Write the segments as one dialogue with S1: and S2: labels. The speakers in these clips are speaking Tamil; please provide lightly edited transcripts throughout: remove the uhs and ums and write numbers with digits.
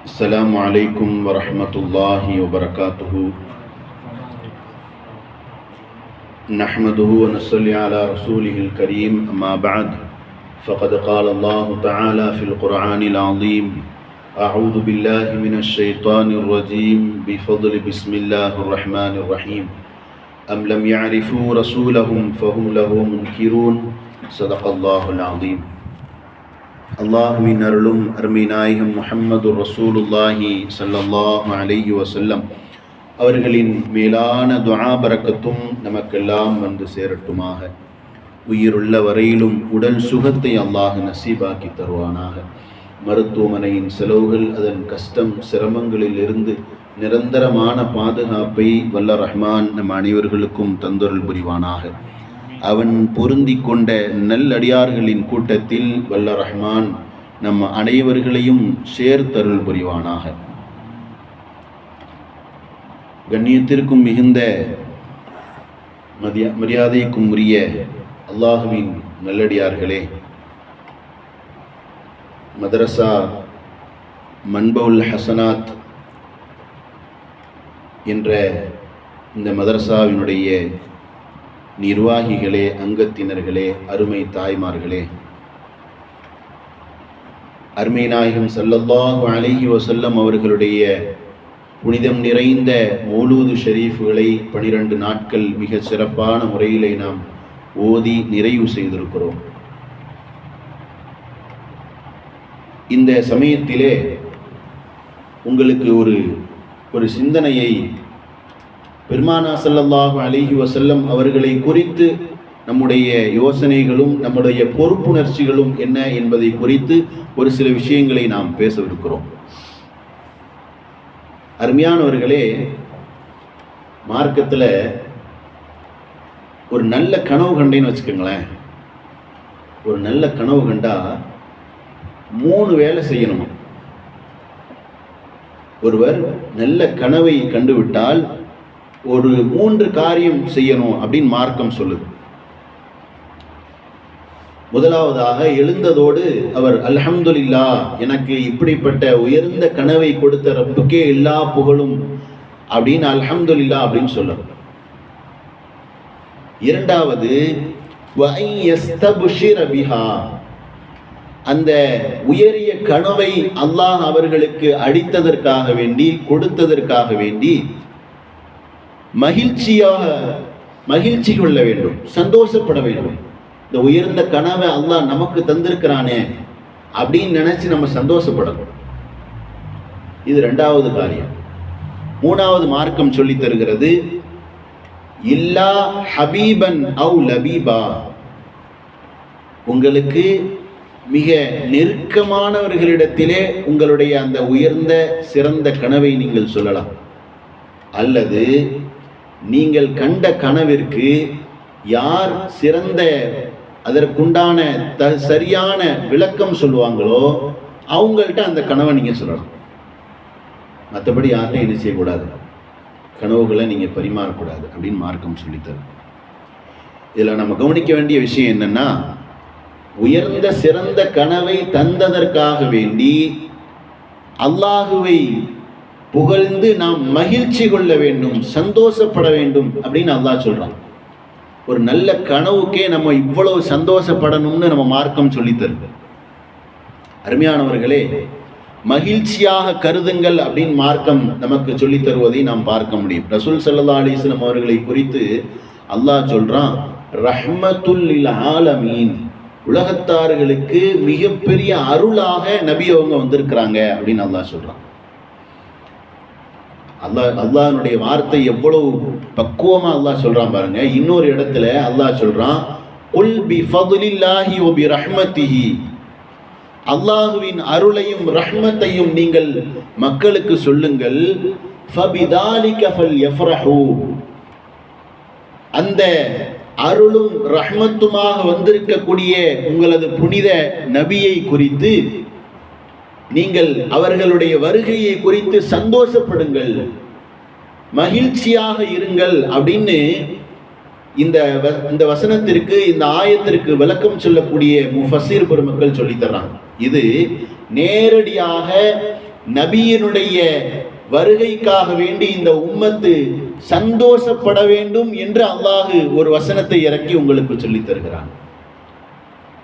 S1: السلام عليكم ورحمة الله وبركاته. نحمده ونصلي على رسوله الكريم. أما بعد فقد قال الله تعالى في القرآن العظيم: أعوذ بالله من الشيطان الرجيم بفضل بسم الله الرحمن الرحيم. أم لم يعرفوا رسولهم فهم له منكرون. صدق الله العظيم. அல்லாஹுவின் அருளும் அருமை நாயகம் முஹம்மது ரசூலுல்லாஹி ஸல்லல்லாஹு அலைஹி வஸல்லம் அவர்களின் மேலான துஆ பரக்கத்தும் நமக்கெல்லாம் வந்து சேரட்டுமாக. உயிருள்ள வரையிலும் உடல் சுகத்தை அல்லாஹ் நசீபாக்கி தருவானாக. மருத்துவமனையின் செலவுகள், அதன் கஷ்டம் சிரமங்களில் இருந்து நிரந்தரமான பாதுகாப்பை வல்ல ரஹ்மான் நம் அனைவர்களுக்கும் தந்தருள் புரிவானாக. அவன் பொருந்தி கொண்ட நல்லடியார்களின் கூட்டத்தில் வல்ல ரஹ்மான் நம் அனைவர்களையும் சேர்த்தருள் புரிவானாக. கண்ணியத்திற்கும் மிகுந்த மரியாதைக்கும் உரிய அல்லாஹுவின் நல்லடியார்களே, மதரசா மன்பவுல் ஹசனாத் என்ற இந்த மதரசாவினுடைய நிர்வாகிகளே, அங்கத்தினர்களே, அருமை தாய்மார்களே, அருமை நாயகம் ஸல்லல்லாஹு அலைஹி வஸல்லம் அவர்களுடைய புனிதம் நிறைந்த மௌலூது ஷரீஃப்களை 12 நாட்கள் மிக சிறப்பான முறையிலே நாம் ஓதி நிறைவு செய்திருக்கிறோம். இந்த சமயத்திலே உங்களுக்கு ஒரு சிந்தனையை பெருமானா ஸல்லல்லாஹு அலைஹி வஸல்லம் அவர்களை குறித்து நம்முடைய யோசனைகளும் நம்முடைய பொறுப்புணர்ச்சிகளும் என்ன என்பதை குறித்து ஒரு சில விஷயங்களை நாம் பேசவிருக்கிறோம். அருமையானவர்களே, மார்க்கத்தில் ஒரு நல்ல கனவு கண்டேன்னு வச்சுக்கோங்களேன். ஒரு நல்ல கனவு கண்டா 3 வேலை செய்யணுமா. ஒருவர் நல்ல கனவை கண்டுவிட்டால் ஒரு 3 காரியம் செய்யணும் அப்படின்னு மார்க்கம் சொல்லுது. முதலாவதாக, எழுந்ததோடு அவர் அல்ஹம்துலில்லாஹ், எனக்கு இப்படிப்பட்ட உயர்ந்த கனவை கொடுத்த ரப்புக்கே எல்லா புகழும் அப்படின்னு அல்ஹம்துலில்லாஹ் அப்படின்னு சொல்லணும். இரண்டாவது, அந்த உயரிய கனவை அல்லாஹ் அவர்களுக்கு அளித்ததற்காக வேண்டி, கொடுத்ததற்காக வேண்டி மகிழ்ச்சி கொள்ள வேண்டும், சந்தோஷப்பட வேண்டும். இந்த உயர்ந்த கனவை அல்லாஹ் நமக்கு தந்திருக்கிறானே அப்படின்னு நினைச்சு நம்ம சந்தோஷப்படணும். இது 2வது காரியம். 3வது மார்க்கம் சொல்லி தருகிறது, இல்லா ஹபீபன் அவு லபீபா, உங்களுக்கு மிக நெருக்கமானவர்களிடத்திலே உங்களுடைய அந்த உயர்ந்த சிறந்த கனவை நீங்கள் சொல்லலாம். அல்லது நீங்கள் கண்ட கனவிற்கு யார் சிறந்த அதற்குண்டான சரியான விளக்கம் சொல்லுவாங்களோ அவங்கள்ட்ட அந்த கனவை நீங்கள் சொல்லலாம். மற்றபடி யார்கிட்டையும் என்ன செய்யக்கூடாது, கனவுகளை நீங்கள் பரிமாறக்கூடாது அப்படின்னு மார்க்கம் சொல்லித்தரும். இதில் நம்ம கவனிக்க வேண்டிய விஷயம் என்னன்னா, உயர்ந்த சிறந்த கனவை தந்ததற்காக வேண்டி அல்லாஹுவை புகழ்ந்து நாம் மகிழ்ச்சி கொள்ள வேண்டும், சந்தோஷப்பட வேண்டும் அப்படின்னு அல்லாஹ் சொல்றான். ஒரு நல்ல கனவுக்கே நம்ம இவ்வளவு சந்தோஷப்படணும்னு நம்ம மார்க்கம் சொல்லி தருது. அருமையானவர்களே, மகிழ்ச்சியாக கருதுங்கள் அப்படின்னு மார்க்கம் நமக்கு சொல்லி தருவதை நாம் பார்க்க முடியும். ரசூல் ஸல்லல்லாஹு அலைஹி வஸல்லம் அவர்களை குறித்து அல்லாஹ் சொல்றான், ரஹ்மத்துல் லில் ஆலமீன், உலகத்தார்களுக்கு மிகப்பெரிய அருளாக நபி அவங்க வந்திருக்கிறாங்க அப்படின்னு அல்லாஹ் சொல்றான். அல்லாஹ்னுடைய வார்த்தை எவ்வளவு பக்குவமா அல்லாஹ் சொல்றான் பாருங்க. இன்னொரு இடத்துல அல்லாஹ் சொல்றான், குல் பி ஃபத்லில்லாஹி வ பி ரஹ்மத்திஹி, அல்லாஹ்வின் அருளையும் ரஹ்மத்தையும் நீங்கள் மக்களுக்கு சொல்லுங்கள். ஃபபிதாலிக ஃபல்யஃப்ரஹு, அந்த அருளும் ரஹ்மத்துமாக வந்திருக்கக்கூடிய உங்களது புனித நபியை குறித்து நீங்கள் அவர்களுடைய வருகையை குறித்து சந்தோஷப்படுங்கள், மகிழ்ச்சியாக இருங்கள் அப்படின்னு இந்த வசனத்திற்கு, இந்த ஆயத்திற்கு விளக்கம் சொல்லக்கூடிய முஃபஸ்ஸிர் பெருமக்கள் சொல்லி தர்றாங்க. இது நேரடியாக நபியினுடைய வருகைக்காக வேண்டி இந்த உம்மத்து சந்தோஷப்பட வேண்டும் என்று அல்லாஹ் ஒரு வசனத்தை இறக்கி உங்களுக்கு சொல்லித் தருகிறான்.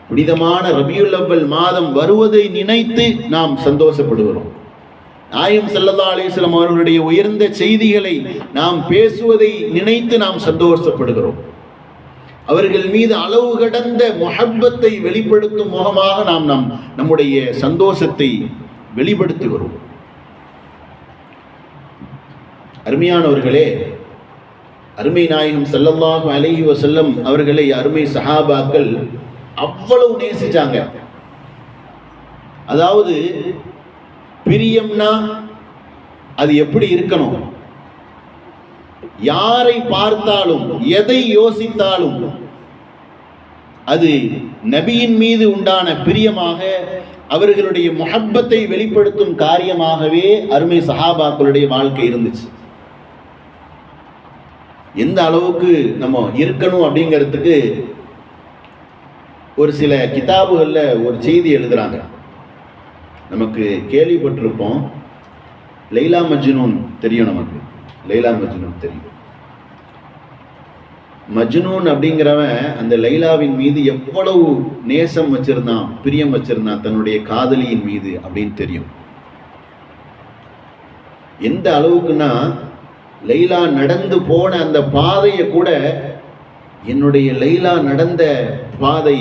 S1: புனிதமான ரபியுல் அவ்வல் மாதம் வருவதை நினைத்து நாம் சந்தோஷப்படுகிறோம். நாயகம் ஸல்லல்லாஹு அலைஹி வஸல்லம் அவர்களுடைய உயர்ந்த செய்திகளை நாம் பேசுவதை நினைத்து நாம் சந்தோஷப்படுகிறோம். அவர்கள் மீது அளவு கடந்த முஹப்பத்தை வெளிப்படுத்தும் முகமாக நாம் நம்முடைய சந்தோஷத்தை வெளிப்படுத்துகிறோம். அருமையானவர்களே, அருமை நாயகம் ஸல்லல்லாஹு அலைஹி வஸல்லம் அவர்களை அருமை சஹாபாக்கள் அவ்வளவு நேசிச்சாங்க. அதாவது பிரியம்னா அது எப்படி இருக்கணும், யாரை பார்த்தாலும் எதை யோசித்தாலும் அது நபியின் மீது உண்டான பிரியமாக, அவர்களுடைய முஹப்பத்தை வெளிப்படுத்தும் காரியமாகவே அருமை சஹாபாக்களுடைய வாழ்க்கை இருந்துச்சு. எந்த அளவுக்கு நம்ம இருக்கணும் அப்படிங்கிறதுக்கு ஒரு சில கிதாபுகளில் ஒரு செய்தி எழுதுறாங்க. நமக்கு கேள்விப்பட்டிருப்போம், லைலா மஜ்னூன் தெரியும். நமக்கு லைலா மஜ்னூன் தெரியும். மஜ்னூன் அப்படிங்கிறவன் அந்த லைலாவின் மீது எவ்வளவு நேசம் வச்சிருந்தான், பிரியம் வச்சிருந்தான் தன்னுடைய காதலியின் மீது அப்படின்னு தெரியும். எந்த அளவுக்குன்னா, லைலா நடந்து போன அந்த பாதையை கூட என்னுடைய லைலா நடந்த பாதை,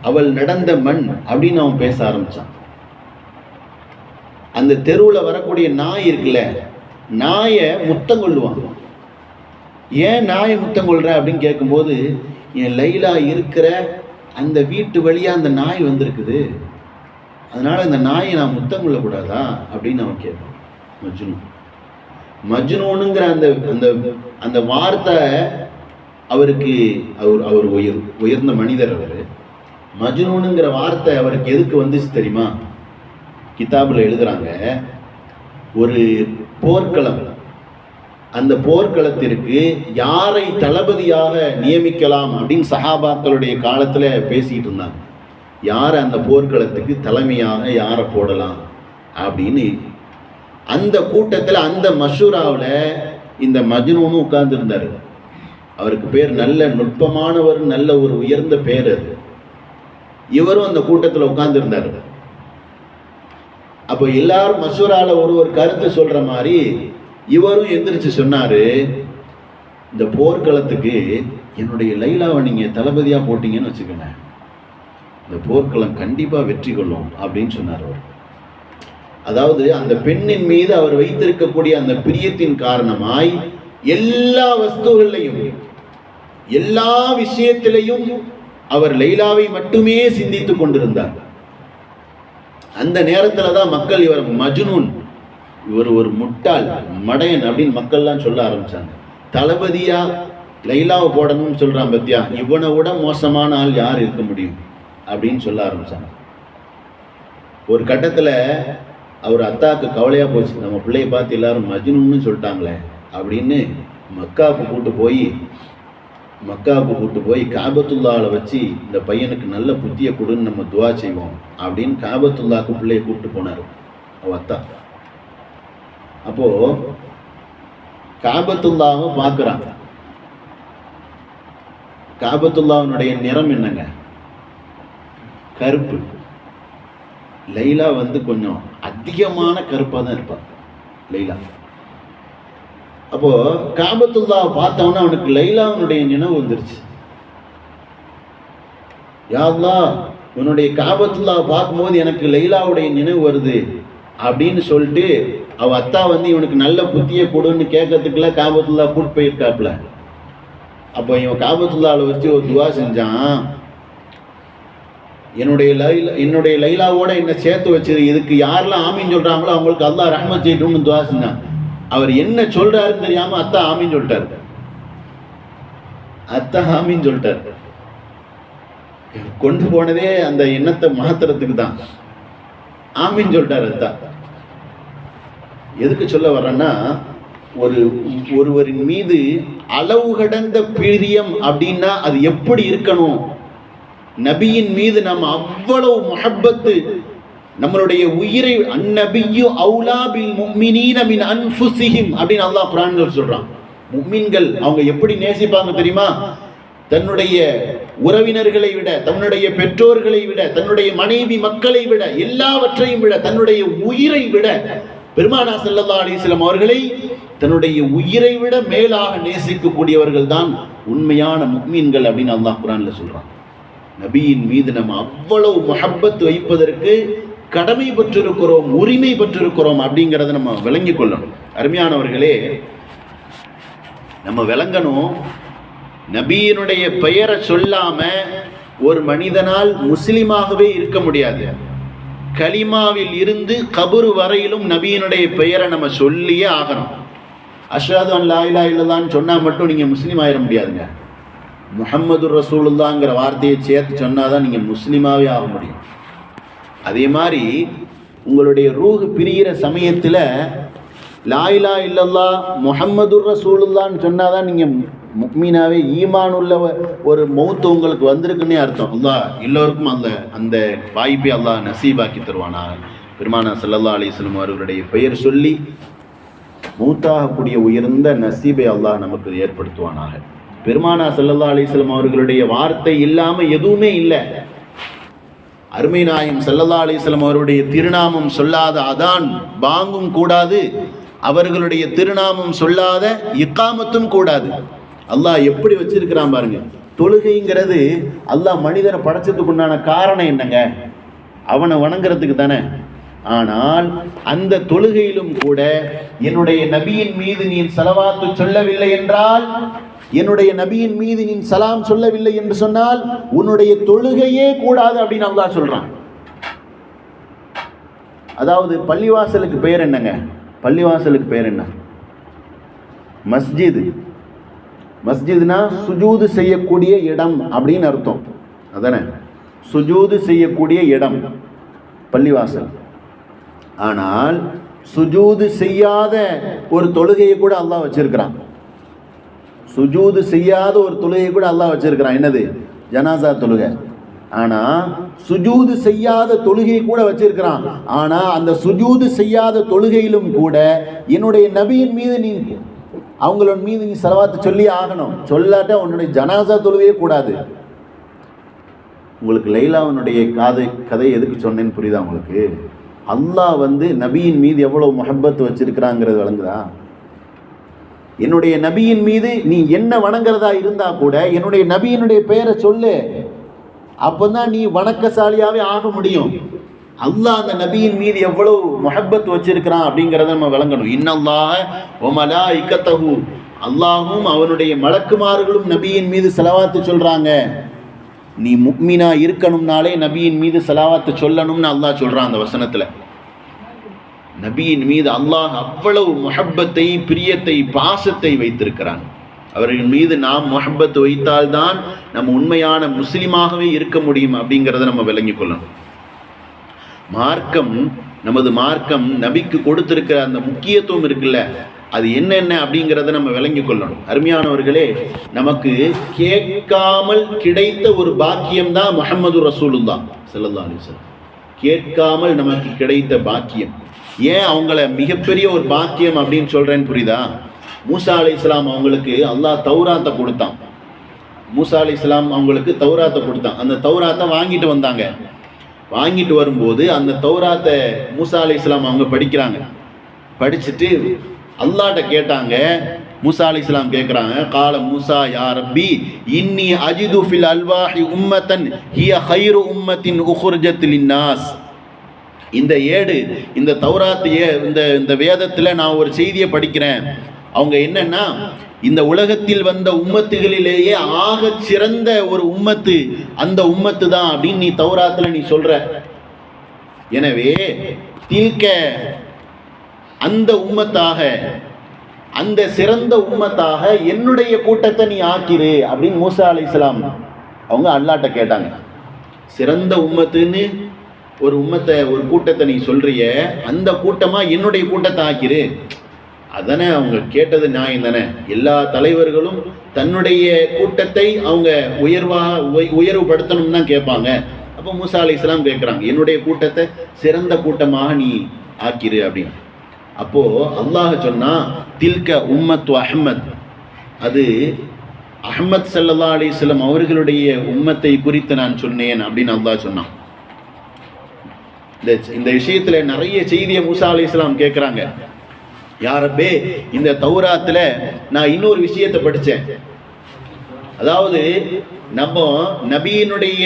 S1: அவள் நடந்த மண் அப்படின்னு அவன் பேச ஆரம்பிச்சான். அந்த தெருவில் வரக்கூடிய நாய் இருக்குல்ல, நாயை முத்தம் கொள்ளுவான். ஏன் நாயை முத்தம் கொள்ற அப்படின்னு கேட்கும்போது, என் லைலா இருக்கிற அந்த வீட்டு வழியா அந்த நாய் வந்திருக்குது, அதனால அந்த நாயை நான் முத்தம் கொள்ளக்கூடாதா அப்படின்னு அவன் கேட்பான். மஜ்னூன் மஜ்னூனுங்கிற அந்த அந்த அந்த வார்த்தை அவருக்கு, அவர் உயர்ந்த மனிதர். அவர் மஜ்னூனுங்கிற வார்த்தை அவருக்கு எதுக்கு வந்துச்சு தெரியுமா? கிதாபில் எழுதுறாங்க, ஒரு போர்க்களம், அந்த போர்க்களத்திற்கு யாரை தளபதியாக நியமிக்கலாம் அப்படின்னு சஹாபாக்களுடைய காலத்தில் பேசிட்டு இருந்தாங்க. யாரை அந்த போர்க்களத்துக்கு தலைமையாக யாரை போடலாம் அப்படின்னு. அந்த கூட்டத்தில், அந்த மஷூராவில் இந்த மஜ்னூனும் உட்கார்ந்துருந்தார். அவருக்கு பேர், நல்ல நுட்பமானவர், நல்ல ஒரு உயர்ந்த பேர் அது. இவரும் அந்த கூட்டத்தில் உட்கார்ந்துருந்தார். அப்போ எல்லாரும் மஷூரால ஒரு கருத்து சொல்ற மாதிரி இவரும் எந்திரிச்சு சொன்னாரு, இந்த போர்க்களத்துக்கு என்னுடைய லைலாவை நீங்க தளபதியா போட்டீங்கன்னு வச்சுக்கோங்க, இந்த போர்க்களம் கண்டிப்பா வெற்றி கொள்ளும் அப்படின்னு சொன்னார் அவர். அதாவது அந்த பெண்ணின் மீது அவர் வைத்திருக்கக்கூடிய அந்த பிரியத்தின் காரணமாய் எல்லா வஸ்துகளையும், எல்லா விஷயத்திலையும் அவர் லைலாவை மட்டுமே சிந்தித்துக் கொண்டிருந்தார். அந்த நேரத்தில் தான் மக்கள் இவர் மஜ்னூன், இவர் ஒரு முட்டாள், மடையன் அப்படின்னு மக்கள்லாம் சொல்ல ஆரம்பிச்சாங்க. தளபதியா லைலாவை போடணும்னு சொல்றான் பத்தியா, இவனை விட மோசமான ஆள் யார் இருக்க முடியும் அப்படின்னு சொல்ல ஆரம்பிச்சாங்க. ஒரு கட்டத்தில் அவர் அத்தாவுக்கு கவலையாக போச்சு, நம்ம பிள்ளையை பார்த்து எல்லாரும் மஜ்னூன்னு சொல்லிட்டாங்களே அப்படின்னு மக்காவுக்கு கூட்டு போய் காபத்துல்லாவில் வச்சு இந்த பையனுக்கு நல்ல புத்தியை கொடுன்னு நம்ம துவா செய்வோம் அப்படின்னு காபத்துல்லாவுக்கு பிள்ளையை கூப்பிட்டு போனார் அவ அத்தா. அப்போ காபத்துல்லாவும் பார்க்குறாங்க. காபத்துல்லாவினுடைய நிறம் என்னங்க? கருப்பு. லைலா கொஞ்சம் அதிகமான கருப்பாக தான் இருப்பான் லைலா. அப்போ காபத்துல்லாவை பார்த்தவொன்னே அவனுக்கு லைலாவுடைய நினைவு வந்துருச்சு. யா அல்லாஹ், உன்னுடைய காபத்துல்லாவை பார்க்கும்போது எனக்கு லைலாவுடைய நினைவு வருது அப்படின்னு சொல்லிட்டு அவ அத்தா இவனுக்கு நல்ல புத்தியை கொடுன்னு கேட்கறதுக்குள்ள காபத்துல்லா கூட்டு போயிருக்காப்புல. அப்போ இவன் காபத்துல்லாவில் வச்சு ஒரு துவா செஞ்சான், என்னுடைய லைலாவோட என்னை சேர்த்து வச்சிரு, இதுக்கு யாரெல்லாம் ஆமீன் சொல்றாங்களோ அவங்களுக்கு அல்லாஹ் ரஹ்மத் செய்யட்டும்னு துவா செஞ்சான். அவர் என்ன சொல்றாருன்னு தெரியாம அத்தா ஆமீன் சொல்லிட்டாரு. கொண்டு போனதே அந்த எண்ணத்தை மாத்திரத்துக்கு தான். ஆமீன் சொல்லிட்டார் அத்தா. எதுக்கு சொல்ல வர்றேன்னா, ஒருவரின் மீது அளவு கடந்த பிரியம் அப்படின்னா அது எப்படி இருக்கணும்? நபியின் மீது நம்ம அவ்வளவு முஹப்பத்து நம்மளுடைய உயிரை அன்னபியு அவுலா பில் முஃமினீன மின் அன்ஃபுஸிஹிம் அப்படின்னு அல்லாஹ் குர்ஆன்ல சொல்றான். முஃமின்கள் அவங்க எப்படி நேசிப்பாங்க தெரியுமா? தன்னுடைய உறவினர்களை விட, தன்னுடைய பெற்றோர்களை விட, தன்னுடைய மனைவி மக்களை விட, எல்லாவற்றையும் விட, தன்னுடைய உயிரை விட, பெருமானார் ஸல்லல்லாஹு அலைஹி வஸல்லம் அவர்களை தன்னுடைய உயிரை விட மேலாக நேசிக்கக்கூடியவர்கள் தான் உண்மையான முஃமின்கள் அப்படின்னு அல்லாஹ் குர்ஆன்ல சொல்றான். நபியின் மீது நம்ம அவ்வளவு முஹப்பத் வைப்பதற்கு கடமை பெற்றிருக்கிறோம், உரிமை பெற்றிருக்கிறோம் அப்படிங்கிறத நம்ம விளங்கிக் கொள்ளணும். அருமையானவர்களே, நம்ம விளங்கணும், நபியினுடைய பெயரை சொல்லாம ஒரு மனிதனால் முஸ்லிமாகவே இருக்க முடியாது. கலிமாவில் இருந்து கபரு வரையிலும் நபியினுடைய பெயரை நம்ம சொல்லியே ஆகணும். அஷ்ஹது அன் லா இலாஹா இல்லல்லாஹ்னு சொன்னா மட்டும் நீங்க முஸ்லீம் ஆயிட முடியாதுங்க. முஹம்மது ரசூலுல்லாஹ்ங்கிற வார்த்தையை சேர்த்து சொன்னாதான் நீங்க முஸ்லீமாவே ஆக முடியும். அதே மாதிரி உங்களுடைய ரூஹ் பிரிகிற சமயத்தில் லா இலாஹா இல்லல்லாஹ் முஹம்மது ரசூலுல்லாஹ்னு சொன்னாதான் நீங்க முக்மீனாவே ஈமான் உள்ள ஒரு மௌத்து உங்களுக்கு வந்திருக்குன்னே அர்த்தம். அல்லாஹ் எல்லோருக்கும் அந்த வாய்ப்பை அல்லாஹ் நசீபாக்கி தருவானா. பெருமானார் ஸல்லல்லாஹு அலைஹி வஸல்லம் அவர்களுடைய பெயர் சொல்லி மௌத்தாகக்கூடிய உயர்ந்த நசீபை அல்லாஹ் நமக்கு ஏற்படுத்துவானாக. பெருமானார் ஸல்லல்லாஹு அலைஹி வஸல்லம் அவர்களுடைய வார்த்தை இல்லாமல் எதுவுமே இல்லை. அருமை நாயகம் ஸல்லல்லாஹு அலைஹி வஸல்லம் அவருடைய திருநாமம் சொல்லாத அதான் பாங்கும் கூடாது, அவர்களுடைய திருநாமம் சொல்லாத இக்காமத்தும் கூடாது. அல்லாஹ் எப்படி வச்சிருக்கிறான் பாருங்க. தொழுகைங்கிறது அல்லாஹ் மனிதனை படைச்சதுக்கு உண்டான காரணம் என்னங்க? அவனை வணங்குறதுக்கு தானே. ஆனால் அந்த தொழுகையிலும் கூட என்னுடைய நபியின் மீது நீ ஸலவாத்து சொல்லவில்லை என்றால், என்னுடைய நபியின் மீது நீ சலாம் சொல்லவில்லை என்று சொன்னால் உன்னுடைய தொழுகையே கூடாது அப்படின்னு அல்லாஹ் சொல்றான். அதாவது பள்ளிவாசலுக்கு பெயர் என்னங்க? பள்ளிவாசலுக்கு பெயர் என்ன? மஸ்ஜித். மஸ்ஜித்னா சுஜூது செய்யக்கூடிய இடம் அப்படின்னு அர்த்தம். அதானே, சுஜூது செய்யக்கூடிய இடம் பள்ளிவாசல். ஆனால் சுஜூது செய்யாத ஒரு தொழுகையை கூட அல்லாஹ் வச்சிருக்கிறான். சுஜூது செய்யாத ஒரு தொழுகையை கூட அல்லாஹ் வச்சிருக்கிறான். என்னது? ஜனாசா தொழுகை. ஆனா சுஜூது செய்யாத தொழுகையை கூட வச்சிருக்கிறான். ஆனா அந்த சுஜூது செய்யாத தொழுகையிலும் கூட என்னுடைய நபியின் மீது நீ அவங்களோட மீது நீ ஸலவாத்து சொல்லி ஆகணும். சொல்லாட்ட உன்னுடைய ஜனாசா தொழுகையே கூடாது. உங்களுக்கு லைலாவினுடைய கதை எதுக்கு சொன்னேன்னு புரியுதா உங்களுக்கு? அல்லாஹ் நபியின் மீது எவ்வளவு முஹப்பத் வச்சிருக்கிறாங்கிறது விளங்குதா? என்னுடைய நபியின் மீது நீ என்ன வணங்குறதா இருந்தா கூட என்னுடைய நபியினுடைய பெயரை சொல்லு, அப்பதான் நீ வணக்கசாலியாவே ஆக முடியும். அல்லாஹ் அந்த நபியின் மீது எவ்வளவு முஹப்பத் வச்சிருக்கிறான் அப்படிங்கிறத நம்ம விளங்கணும். இன்னல்லாஹ வ மலாயிகத்தஹு, அல்லாஹும் அவனுடைய மலக்குமார்களும் நபியின் மீது ஸலவாத்து சொல்றாங்க. நீ முக்மினா இருக்கணும்னாலே நபியின் மீது ஸலவாத்து சொல்லணும்னு அல்லாஹ் சொல்றான் அந்த வசனத்துல. நபியின் மீது அல்லாஹ் அவ்வளவு முஹப்பத்தை, பிரியத்தை, பாசத்தை வைத்திருக்கிறான். அவர்கள் மீது நாம் முஹப்பத் வைத்தால்தான் நம்ம உண்மையான முஸ்லிமாகவே இருக்க முடியும் அப்படிங்கிறத நம்ம விளங்கிக் கொள்ளணும். மார்க்கம், நமது மார்க்கம் நபிக்கு கொடுத்திருக்கிற அந்த முக்கியத்துவம் இருக்குல்ல, அது என்னென்ன அப்படிங்கிறத நம்ம விளங்கிக் கொள்ளணும். அருமையானவர்களே, நமக்கு கேட்காமல் கிடைத்த ஒரு பாக்கியம் தான் முஹம்மது ரசூலுல்லாஹ் ஸல்லல்லாஹு அலைஹி வஸல்லம். கேட்காமல் நமக்கு கிடைத்த பாக்கியம். ஏன் அவங்கள மிகப்பெரிய ஒரு பாக்கியம் அப்படின்னு சொல்றேன்னு புரியுதா? மூசா அலைஹிஸ்ஸலாம் அவங்களுக்கு அல்லாஹ் தௌராத்தை கொடுத்தான். மூசா அலைஹிஸ்ஸலாம் அவங்களுக்கு தௌராத்தை கொடுத்தான். அந்த தௌராத்தை வாங்கிட்டு வந்தாங்க. வாங்கிட்டு வரும்போது அந்த தௌராத்தை மூசா அலைஹிஸ்ஸலாம் அவங்க படிக்கிறாங்க. படிச்சுட்டு அல்லாஹ்ட்ட கேட்டாங்க. மூசா அலைஹிஸ்ஸலாம் கேட்குறாங்க, கால மூசா யா ரப்பி இன்னி அஜிது ஃபில் அல்வாஹி உம்மத்தன் ஹிய கைரு உம்மத்தின் உஹ்ருஜத் லின்னாஸ். இந்த ஏடு, இந்த தௌராத், இந்த வேதத்தில் நான் ஒரு செய்தியை படிக்கிறேன். அவங்க என்னன்னா, இந்த உலகத்தில் வந்த உம்மத்துகளிலேயே ஆக சிறந்த ஒரு உம்மத்து அந்த உம்மத்து தான் அப்படின்னு நீ தௌராத்துல நீ சொல்ற. எனவே தில்க, அந்த உம்மத்தாக, அந்த சிறந்த உம்மத்தாக என்னுடைய கூட்டத்தை நீ ஆக்கிரு அப்படின்னு மூசா அலைஹிஸ்ஸலாம் அவங்க அல்லாஹ்ட்ட கேட்டாங்க. சிறந்த உம்மத்துன்னு ஒரு உம்மத்தை, ஒரு கூட்டத்தை நீ சொல்றிய, அந்த கூட்டமா என்னுடைய கூட்டத்தை ஆக்கிரு. அதானே அவங்க கேட்டது நியாயம் தானே. எல்லா தலைவர்களும் தன்னுடைய கூட்டத்தை அவங்க உயர்வுபடுத்தணும்னு தான் கேட்பாங்க. அப்ப அப்போ மூசா அலைஹிஸ்ஸலாம் கேட்குறாங்க, என்னுடைய கூட்டத்தை சிறந்த கூட்டமாக நீ ஆக்கிரு அப்படின்னு. அப்போ அல்லாஹ் சொன்னா, தில்க உம்மத்து அஹ்மத், அது அஹ்மத் ஸல்லல்லாஹு அலைஹி வஸல்லம் அவர்களுடைய உம்மத்தை குறித்து நான் சொன்னேன் அப்படின்னு அல்லாஹ் சொன்னான். இந்த விஷயத்துல நிறைய செய்தியை மூசா அலைஹிஸ்ஸலாம் கேட்குறாங்க. யா ரப்பே, இந்த தௌராத்துல நான் இன்னொரு விஷயத்தை படித்தேன். அதாவது நம்ம நபியினுடைய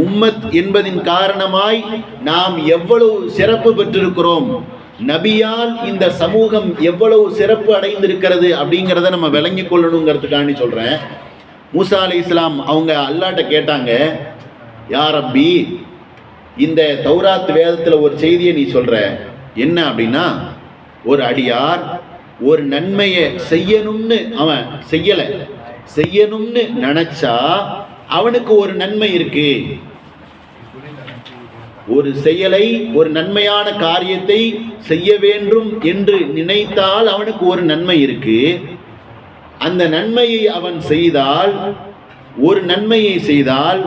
S1: உம்மத் என்பதின் காரணமாய் நாம் எவ்வளவு சிறப்பு பெற்றிருக்கிறோம், நபியால் இந்த சமூகம் எவ்வளவு சிறப்பு அடைந்திருக்கிறது அப்படிங்கிறத நம்ம விளங்கி கொள்ளணுங்கிறதுக்காண்டி சொல்றேன். மூசா அலைஹிஸ்ஸலாம் அவங்க அல்லாஹ்ட்ட கேட்டாங்க, யா ரப்பி, இந்த தௌராத் வேதத்துல ஒரு செய்தியை நீ சொல்ற, என்ன அப்படின்னா, ஒரு அடியார் ஒரு நன்மையை செய்யணும்னு அவன் செய்யணும்னு நினைச்சா அவனுக்கு ஒரு நன்மை இருக்கு. ஒரு செயலை, ஒரு நன்மையான காரியத்தை செய்ய வேண்டும் என்று நினைத்தால் அவனுக்கு ஒரு நன்மை இருக்கு. அந்த நன்மையை அவன் செய்தால், ஒரு நன்மையை செய்தால்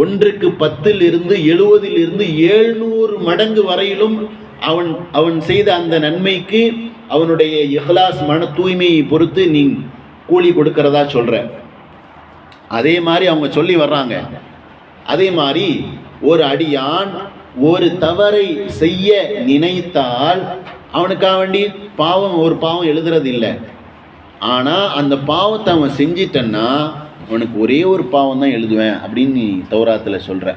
S1: 1க்கு 10 70 700 மடங்கு வரையிலும் அவன் செய்த அந்த நன்மைக்கு அவனுடைய இஹ்லாஸ், மன தூய்மையை பொறுத்து நீ கூலி கொடுக்கிறதா சொல்ற. அதே மாதிரி அவங்க சொல்லி வர்றாங்க. அதே மாதிரி ஒரு அடியான் ஒரு தவறை செய்ய நினைத்தால் அவனுக்காக வேண்டி ஒரு பாவம் எழுதுறது இல்லை. ஆனா அந்த பாவத்தை அவன் செஞ்சிட்டன்னா அவனுக்கு ஒரே ஒரு பாவம் தான் எழுதுவேன் அப்படின்னு நீ தௌராத்துல சொல்ற.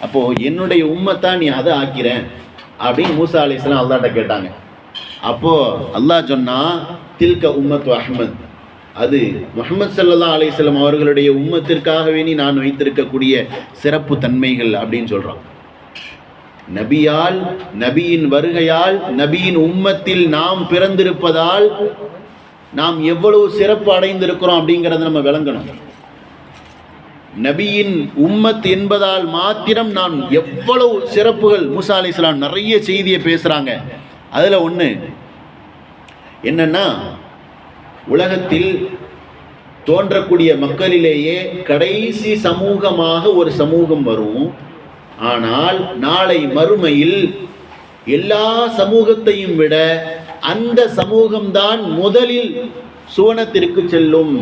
S1: அப்போ என்னுடைய உம்மத்தான் நீ அதை ஆக்கிறேன் அப்படின்னு மூசா அலைஹிஸ்ஸலாம் அல்லாஹ்ட்ட கேட்டாங்க. அப்போ அல்லாஹ் சொன்னா, தில்க உம்மத்து அஹ்மத், அது முஹம்மது ஸல்லல்லாஹு அலைஹி வஸல்லம் அவர்களுடைய உம்மத்திற்காகவே நான் வைத்திருக்கக்கூடிய சிறப்பு தன்மைகள் அப்படின்னு சொல்றான். நபியால், நபியின் வருகையால், நபியின் உம்மத்தில் நாம் பிறந்திருப்பதால் நாம் எவ்வளவு சிறப்பு அடைந்திருக்கிறோம் அப்படிங்கிறத நம்ம விளங்கணும். நபியின் உம்மத் என்பதால் மாத்திரம் நான் எவ்வளவு சிறப்புகள். மூசா அலைஹிஸ்ஸலாம் நிறைய செய்தியை பேசுறாங்க. அதுல ஒண்ணு என்னன்னா, உலகத்தில் தோன்றக்கூடிய மக்களிலேயே கடைசி சமூகமாக ஒரு சமூகம் வரும். ஆனால் நாளை மறுமையில் எல்லா சமூகத்தையும் விட அந்த சமூகம்தான் முதலில் சுவனத்திற்கு செல்லும்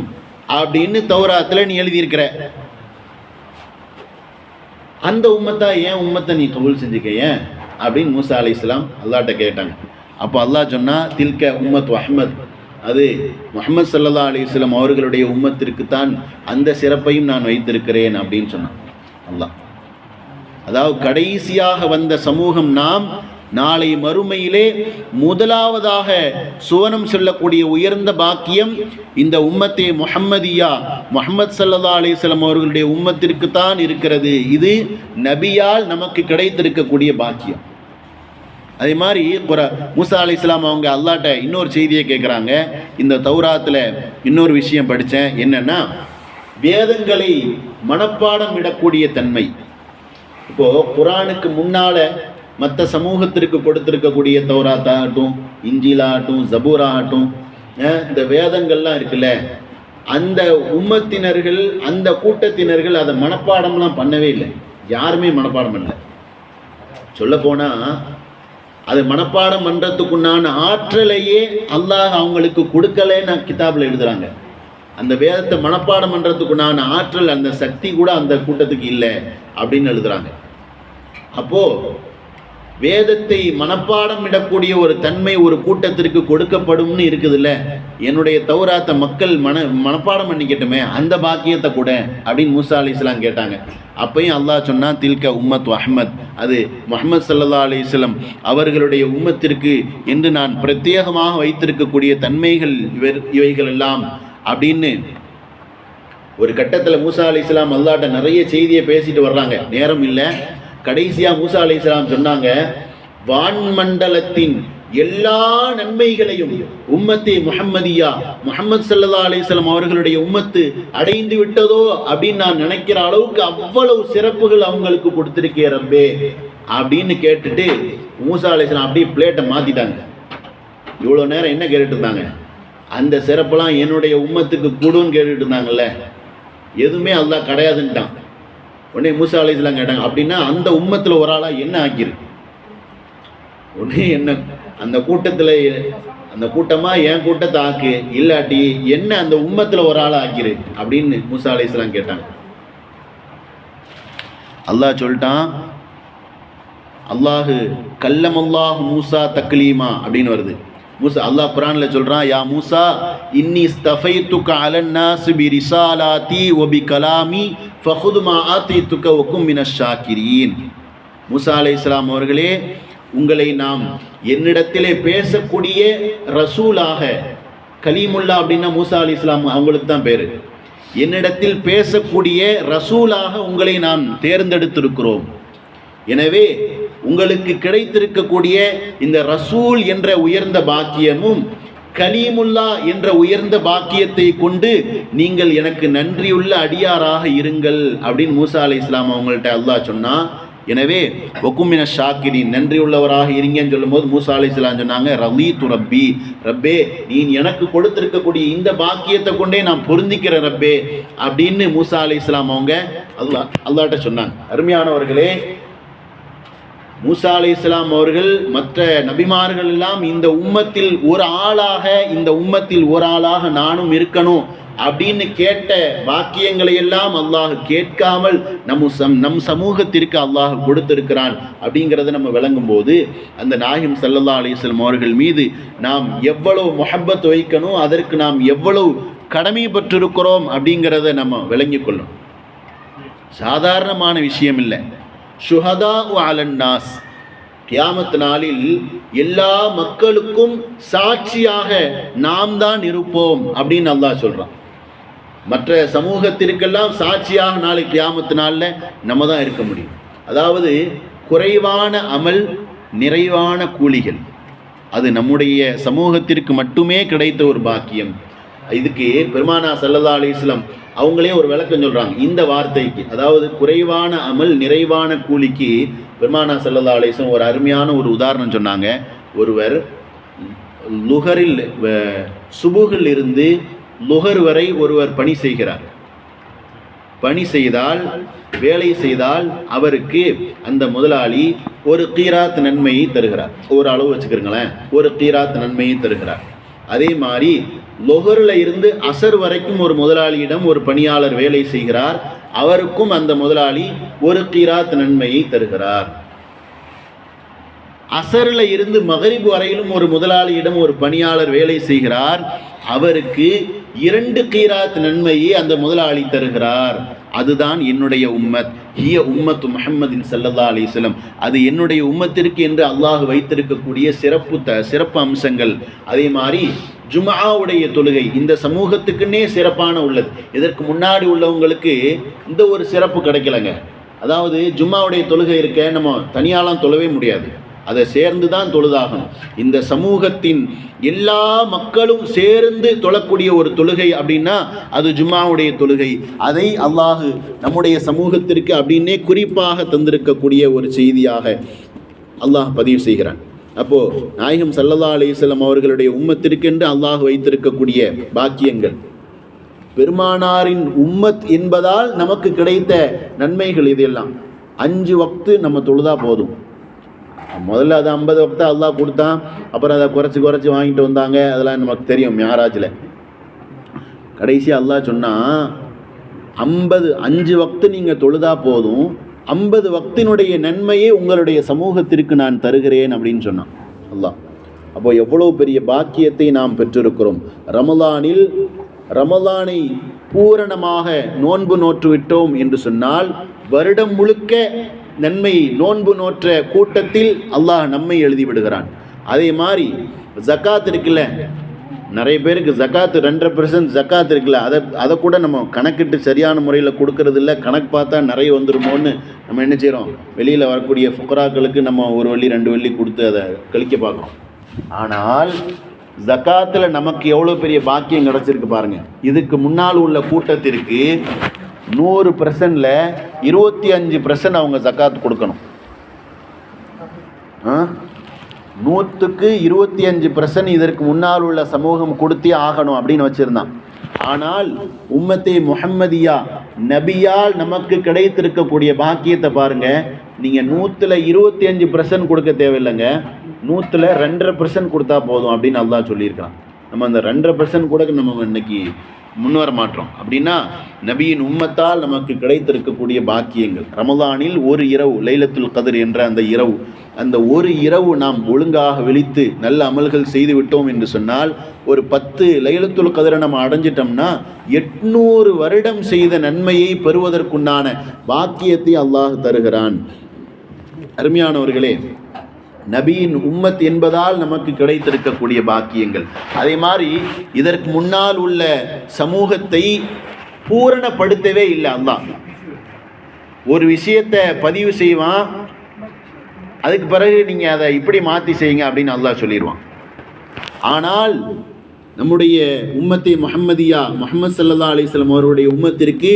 S1: அப்படின்னு தௌராத்துல நீ எழுதியிருக்கிற. அந்த உம்மத்தா, ஏன் உம்மத்தை நீ கபூல் செஞ்சுக்க ஏன் அப்படின்னு மூசா அலைஹிஸ்ஸலாம் அல்லாஹ்ட்ட கேட்டாங்க. அப்போ அல்லாஹ் சொன்னா, தில்க உம்மத்து அஹ்மத், அது முஹம்மது ஸல்லல்லாஹு அலைஹி வஸல்லம் அவர்களுடைய உம்மத்திற்கு தான் அந்த சிறப்பையும் நான் வைத்திருக்கிறேன் அப்படின்னு சொன்னான் அல்லாஹ். அதாவது கடைசியாக வந்த சமூகம் நாம் நாளை மறுமையிலே முதலாவதாக சுவனம் செல்லக்கூடிய உயர்ந்த பாக்கியம் இந்த உம்மத்தே முஹம்மதியா, முஹம்மது ஸல்லல்லாஹு அலைஹி வஸல்லம் அவர்களுடைய உம்மத்திற்கு தான் இருக்கிறது. இது நபியால் நமக்கு கிடைத்திருக்கக்கூடிய பாக்கியம். அதே மாதிரி மூசா அலைஹிஸ்ஸலாம் அவங்க அல்லாஹ்ட்ட இன்னொரு செய்தியை கேட்குறாங்க. இந்த தௌராத்துல இன்னொரு விஷயம் படித்தேன். என்னன்னா, வேதங்களை மனப்பாடம் விடக்கூடிய தன்மை. இப்போ குர்ஆனுக்கு முன்னால மற்ற சமூகத்திற்கு கொடுத்திருக்கக்கூடிய தௌராத்தாகட்டும், இஞ்சிலாகட்டும், ஜபூராகட்டும், இந்த வேதங்கள்லாம் இருக்குல்ல, அந்த உம்மத்தினர்கள், அந்த கூட்டத்தினர்கள் அதை மனப்பாடம்லாம் பண்ணவே இல்லை. யாருமே மனப்பாடம் பண்ணல. சொல்ல போனா அது மனப்பாடம் பண்றதுக்குண்டான ஆற்றலையே அல்லாஹ் அவங்களுக்கு கொடுக்கலன்னு கிதாபில் எழுதுறாங்க. அந்த வேதத்தை மனப்பாடம் பண்றதுக்குண்டான ஆற்றல், அந்த சக்தி கூட அந்த கூட்டத்துக்கு இல்லை அப்படின்னு எழுதுறாங்க. அப்போ வேதத்தை மனப்பாடம் இடக்கூடிய ஒரு தன்மை ஒரு கூட்டத்திற்கு கொடுக்கப்படும்னு இருக்குதுல்ல. என்னுடைய தௌராத்தை மக்கள் மனப்பாடம் பண்ணிக்கட்டுமே, அந்த பாக்கியத்தை கூட அப்படின்னு மூசா அலைஹிஸ்ஸலாம் கேட்டாங்க. அப்பையும் அல்லாஹ் சொன்னா, தில்க உம்மத்து அஹ்மத், அது முஹம்மது ஸல்லல்லாஹு அலைஹி வஸல்லம் அவர்களுடைய உம்மத்திற்கு என்று நான் பிரத்யேகமாக வைத்திருக்கக்கூடிய தன்மைகள் இவைகள் எல்லாம் அப்படின்னு. ஒரு கட்டத்தில் மூசா அலைஹிஸ்ஸலாம் அல்லாஹ்ட்ட நிறைய செய்தியை பேசிட்டு வர்றாங்க, நேரம் இல்லை. கடைசியா மூசா அலைஹிஸ்ஸலாம் சொன்னாங்க, வான்மண்டலத்தின் எல்லா நன்மைகளையும் உம்மத்தே முஹம்மதியா, முஹம்மது ஸல்லல்லாஹு அலைஹி வஸல்லம் அவர்களுடைய உம்மத்து அடைந்து விட்டதோ அப்படின்னு நான் நினைக்கிற அளவுக்கு அவ்வளவு சிறப்புகள் அவங்களுக்கு கொடுத்திருக்கே ரப்பே அப்படின்னு கேட்டுட்டு மூசா அலைஹிஸ்ஸலாம் அப்படியே பிளேட்டை மாத்திட்டாங்க. இவ்வளோ நேரம் என்ன கேட்டுட்டு இருந்தாங்க? அந்த சிறப்பெல்லாம் என்னுடைய உம்மத்துக்கு கூடுன்னு கேட்டுட்டு இருந்தாங்கல்ல. எதுவுமே அல்லாஹ் கிடையாதுன்ட்டான். உடனே மூசா அலைஹிஸ்ஸலாம் கேட்டாங்க, அப்படின்னா அந்த உம்மத்தில் ஒரு ஆளா என்ன ஆக்கிரு? உடனே என்ன அந்த கூட்டத்தில் அந்த கூட்டமா என் கூட்டத்தை ஆக்கு, இல்லாட்டி என்ன அந்த உம்மத்தில் ஒரு ஆளா ஆக்கிரு அப்படின்னு மூசா அலைஹிஸ்ஸலாம் கேட்டாங்க. அல்லாஹ் சொல்லிட்டான், அல்லாஹு கல்லமல்லாஹு மூசா தக்லீமா அப்படின்னு வருது. மூசா அல்லாஹ் குர்ஆன்ல சொல்றான், யா மூசா இன்னி ஸ்தஃபைதுக அலன்னாஸ் பிரிசாலாத்தி வ பிகலாமி ஃபஹுத் மா ஆதிதுக வ கும் மினஷ் ஷாக்கிரீன். மூசா அலைஹிஸ்ஸலாம் அவர்களே, உங்களை நாம் என்னிடத்திலே பேசக்கூடிய ரசூலாக, கலீமுல்லா அப்படின்னா மூசா அலைஹிஸ்ஸலாம் அவங்களுக்கு தான் பேரு, என்னிடத்தில் பேசக்கூடிய ரசூலாக உங்களை நாம் தேர்ந்தெடுத்திருக்கிறோம். எனவே உங்களுக்கு கிடைத்திருக்கக்கூடிய இந்த ரசூல் என்ற உயர்ந்த பாக்கியமும் கலீமுல்லா என்ற உயர்ந்த பாக்கியத்தை கொண்டு நீங்கள் எனக்கு நன்றியுள்ள அடியாராக இருங்கள் அப்படின்னு மூசா அலைஹிஸ்ஸலாம் அவங்கள்ட்ட அல்லாஹ் சொன்னா. எனவே வகுமின ஷாக்கிரின், நன்றியுள்ளவராக இருங்கன்னு சொல்லும்போது மூசா அலைஹிஸ்ஸலாம் சொன்னாங்க, ரலீது ரப்பி, ரப்பே நீ எனக்கு கொடுத்திருக்கக்கூடிய இந்த பாக்கியத்தை கொண்டே நான் பொருந்திக்கிற ரப்பே அப்படின்னு மூசா அலைஹிஸ்ஸலாம் அவங்க அல்லாஹ்ட்ட சொன்னாங்க. அருமையானவர்களே, மூசா அலைஹிஸ்ஸலாம் அவர்கள் மற்ற நபிமார்கள் எல்லாம் இந்த உம்மத்தில் ஒரு ஆளாக நானும் இருக்கணும் அப்படின்னு கேட்ட வாக்கியங்களை எல்லாம் அல்லாஹ் கேட்காமல் நம் சமூகத்திற்கு அல்லாஹ் கொடுத்திருக்கிறான் அப்படிங்கிறத நம்ம விளங்கும் போது அந்த நாயகம் ஸல்லல்லாஹு அலைஹி வஸல்லம் அவர்கள் மீது நாம் எவ்வளவு முஹப்பத் வைக்கணும், அதற்கு நாம் எவ்வளவு கடமை பெற்றிருக்கிறோம் அப்படிங்கிறத நம்ம விளங்கிக் கொள்ளணும். சாதாரணமான விஷயம் இல்லை. ஷுஹதா அலன்னாஸ், கியாமத் நாளில் எல்லா மக்களுக்கும் சாட்சியாக நாம் தான் இருப்போம் அப்படின்னு அல்லாஹ் சொல்றான். மற்ற சமூகத்திற்கெல்லாம் சாட்சியாக நாளை கியாமத் நாளில் நம்ம தான் இருக்க முடியும். அதாவது குறைவான அமல், நிறைவான கூலிகள், அது நம்முடைய சமூகத்திற்கு மட்டுமே கிடைத்த ஒரு பாக்கியம். இதுக்கு பெருமானா ஸல்லல்லாஹு அலைஹி வஸல்லம் அவங்களே ஒரு விளக்கம் சொல்றாங்க இந்த வார்த்தைக்கு. அதாவது குறைவான அமல், நிறைவான கூலிக்கு பெருமானா ஸல்லல்லாஹு அலைஹி வஸல்லம் ஒரு அருமையான ஒரு உதாரணம் சொன்னாங்க. ஒருவர் லுஹரில் சுபுகில் இருந்து லுஹர் வரை ஒருவர் பணி செய்கிறார். பணி செய்தால், வேலை செய்தால் அவருக்கு அந்த முதலாளி ஒரு கீராத் நன்மையை தருகிறார். ஒரு அளவு வச்சுக்கிறீங்களேன், ஒரு கீராத் நன்மையை தருகிறார். அதே மாதிரி லொஹரில் இருந்து அசர் வரைக்கும் ஒரு முதலாளியிடம் ஒரு பணியாளர் வேலை செய்கிறார். அவருக்கும் அந்த முதலாளி ஒரு கீராத் நன்மையை தருகிறார். அசரில் இருந்து மகரிப் வரையிலும் ஒரு முதலாளியிடம் ஒரு பணியாளர் வேலை செய்கிறார். அவருக்கு 2 கீராத் நன்மையை அந்த முதலாளி தருகிறார். அதுதான் என்னுடைய உம்மத், ஹிய உம்மத்து முஹம்மதின் ஸல்லல்லாஹு அலைஹி வஸல்லம். அது என்னுடைய உம்மத்திற்கு என்று அல்லாஹ் வைத்திருக்கக்கூடிய சிறப்பு அம்சங்கள். அதே மாதிரி ஜும்ஆவுடைய தொழுகை இந்த சமூகத்துக்குன்னே சிறப்பான உள்ளது. இதற்கு முன்னாடி உள்ளவங்களுக்கு இந்த ஒரு சிறப்பு கிடைக்கலங்க. அதாவது ஜும்ஆவுடைய தொழுகை இருக்க நம்ம தனியாலாம் தொழவே முடியாது, அதை சேர்ந்து தான் தொழுதாகணும். இந்த சமூகத்தின் எல்லா மக்களும் சேர்ந்து தொழக்கூடிய ஒரு தொழுகை அப்படின்னா அது ஜும்ஆவுடைய தொழுகை. அதை அல்லாஹ் நம்முடைய சமூகத்திற்கு அப்படின்னே குறிப்பாக தந்திருக்கக்கூடிய ஒரு செய்தியாக அல்லாஹ் பதிவு செய்கிறான். அப்போது நாயகம் ஸல்லல்லாஹு அலைஹி வஸல்லம் அவர்களுடைய உம்மத்திற்கென்று அல்லாஹ் வைத்திருக்கக்கூடிய பாக்கியங்கள், பெருமானாரின் உம்மத் என்பதால் நமக்கு கிடைத்த நன்மைகள் இதெல்லாம். 5 வக்து நம்ம தொழுதா போதும். முதல்ல அது 50 வக்தா அல்லாஹ் கொடுத்தான், அப்புறம் அதை குறைச்சி வாங்கிட்டு வந்தாங்க. அதெல்லாம் நமக்கு தெரியும். மிஅராஜில் கடைசி அல்லாஹ் சொன்னால் 5 வக்து நீங்கள் தொழுதா போதும், 50 வக்தினுடைய நன்மையை உங்களுடைய சமூகத்திற்கு நான் தருகிறேன் அப்படின்னு சொன்னான் அல்லாஹ். அப்போ எவ்வளோ பெரிய பாக்கியத்தை நாம் பெற்றிருக்கிறோம். ரமலானை பூரணமாக நோன்பு நோற்று விட்டோம் என்று சொன்னால் வருடம் முழுக்க நன்மை நோன்பு நோற்ற கூட்டத்தில் அல்லாஹ் நம்மை எழுதி விடுகிறான். அதே மாதிரி ஜக்காத் இருக்குல்ல, நிறைய பேருக்கு ஜக்காத்து 2.5% ஜக்காத் இருக்குல்ல, அதை கூட நம்ம கணக்கிட்டு சரியான முறையில் கொடுக்கறது இல்லை. கணக்கு பார்த்தா நிறைய வந்துடுமோன்னு நம்ம என்ன செய்கிறோம், வெளியில் வரக்கூடிய ஃபுக்ராக்களுக்கு நம்ம 1 வெள்ளி 2 வெள்ளி கொடுத்து அதை கழிக்க பார்க்குறோம். ஆனால் ஜக்காத்தில் நமக்கு எவ்வளோ பெரிய பாக்கியம் கிடச்சிருக்கு பாருங்கள். இதுக்கு முன்னால் உள்ள கூட்டத்திற்கு 100%ல் 25% அவங்க ஜக்காத் கொடுக்கணும். 100க்கு 25% இதற்கு முன்னால் உள்ள சமூகம் கொடுத்தே ஆகணும் அப்படின்னு வச்சுருந்தான். ஆனால் உம்மத்தே முஹம்மதியா நபியால் நமக்கு கிடைத்திருக்கக்கூடிய பாக்கியத்தை பாருங்க. நீங்கள் 125% கொடுக்க தேவையில்லைங்க, 2.5% கொடுத்தா போதும் அப்படின்னு அல்லாஹ் சொல்லியிருக்கான். நம்ம அந்த 2.5% கூட நம்ம இன்னைக்கு முன்வர மாட்டோம். அப்படின்னா நபியின் உம்மத்தால் நமக்கு கிடைத்திருக்கக்கூடிய பாக்கியங்கள். ரமலானில் ஒரு இரவு, லைலத்துல் கத்ர் என்ற அந்த ஒரு இரவு நாம் ஒழுங்காக விழித்து நல்ல அமல்கள் செய்து விட்டோம் என்று சொன்னால், ஒரு 10 லைலத்துல் கத்ரை நம்ம அடைஞ்சிட்டோம்னா 800 வருடம் செய்த நன்மையை பெறுவதற்குண்டான பாக்கியத்தை அல்லாஹ் தருகிறான். அருமையானவர்களே, நபியின் உம்மத் என்பதால் நமக்கு கிடைத்திருக்கக்கூடிய பாக்கியங்கள். அதே மாதிரி இதற்கு முன்னால் உள்ள சமூகத்தை பூரணப்படுத்தவே இல்லை அல்லாஹ். ஒரு விஷயத்தை பதிவு செய்வான், அதுக்கு பிறகு நீங்கள் அதை இப்படி மாற்றி செய்யுங்க அப்படின்னு அல்லாஹ் சொல்லிடுவான். ஆனால் நம்முடைய உம்மத்தை முஹம்மது ஸல்லல்லாஹு அலைஹி வஸல்லம் அவருடைய உம்மத்திற்கு